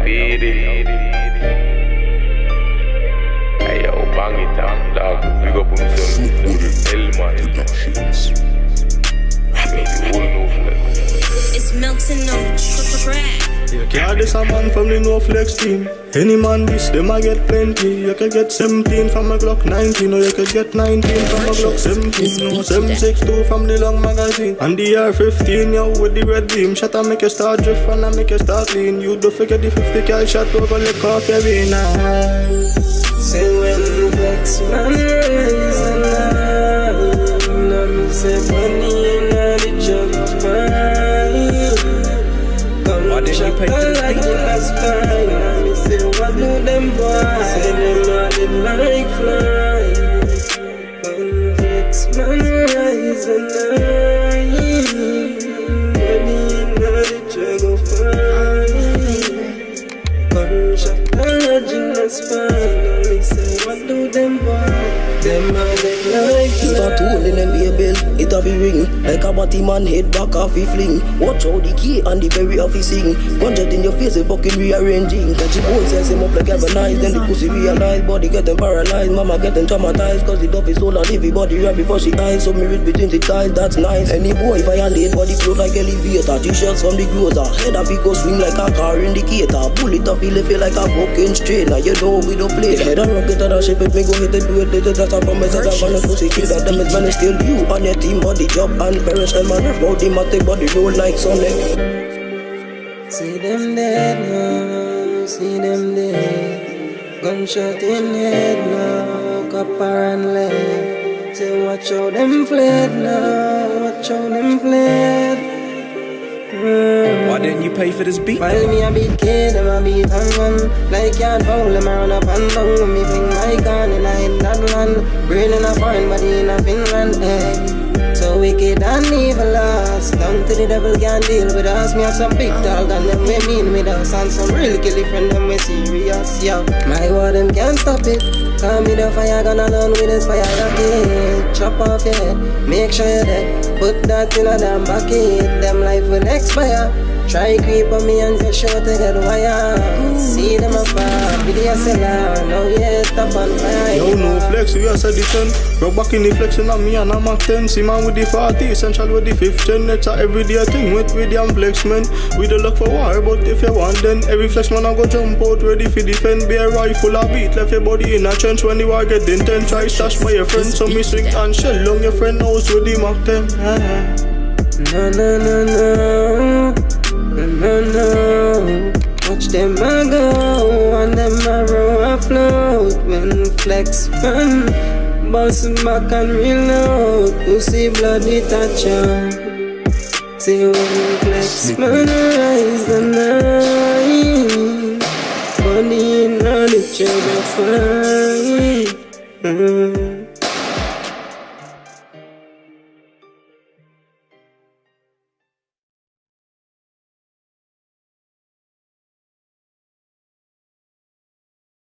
PD. Hey yo, bang it up, dog. Big up himself. Hellman. It's melting on the track. You can't diss a man from the no flex team. Any man this, them I get plenty. You can get 17 from a Glock 19, or you can get 19 from a Glock 17. No 762 from the long magazine. And the R15, yo, with the red beam. Shot I make you start drift and I make you start lean. You don't forget the 50 cal shot over lick off your vein. Say when the flex man rise and now me say money and the jug of fine. Gunshot like the last time. Now me say what do them boys? Say them all it like fly. When the flex man rise and money and the jug of fine. Gunshot like the last time. Say what do them boys? Them all they like fly. If a tool in them be a bell, it a be ring. Like a batty man head back off he fling. Watch how the key and the berry off he sing. Gunshot in your face, they fucking rearranging. Catch the boys size him up like Evanize. Then the pussy realize, body get them paralyzed. Mama get them traumatized, cause the dove is soul and everybody right before she eyes. So me read between the ties, that's nice. Any boy violate, body float like elevator. T-shirts from the grocer, head off he go swing like a car indicator. Bullet off he left it like a fucking strainer. You know we don't play. Head on rocket and a shape it, me go hit it, do it, that's a promise that I'm gonna pussy kill that them is man is still you on your team body job and parents them man about the matic body roll like Sonic. See them dead now, see them dead. Gunshot in head now, copper and lead. Say watch how them fled now, watch how them fled. Why didn't you pay for this beat? While me a beat kid, them a beat and run. Like can't foul them run up and down. When me fling my gun in a hit that run. Brain in a foreign body in a Finland, eh. So wicked and evil lost. Down to the devil can't deal with us. Me have some big dog and them we mean with us. And some real killy friend them we serious, yeah. My word them can't stop it. Call me the fire gun alone with this fire rocket. Chop off your head, make sure you're dead. Put that in a damn bucket. Them life will expire. Try creep on me and say sure to get wire. See them afar, video seller. Now yeah, stop on fire. Yo, no flex, we are said the 10. Rock back in the flexing on me and I'm at 10. See man with the 40, essential with the 5th gen. It's a everyday thing with the flex man. We don't look for war, but if you want then every flex man I go jump out ready for defend. Be a rifle a beat, left your body in a trench. When the war get intense, try stash by your friend. So me swing and shell long your friend house with the Mac 10. No, no, no, no. No, no, watch them a go and them a row afloat. When flex man bounce back and reload, pussy bloody touch on. See when flex man rise the night, body in the chug of fire.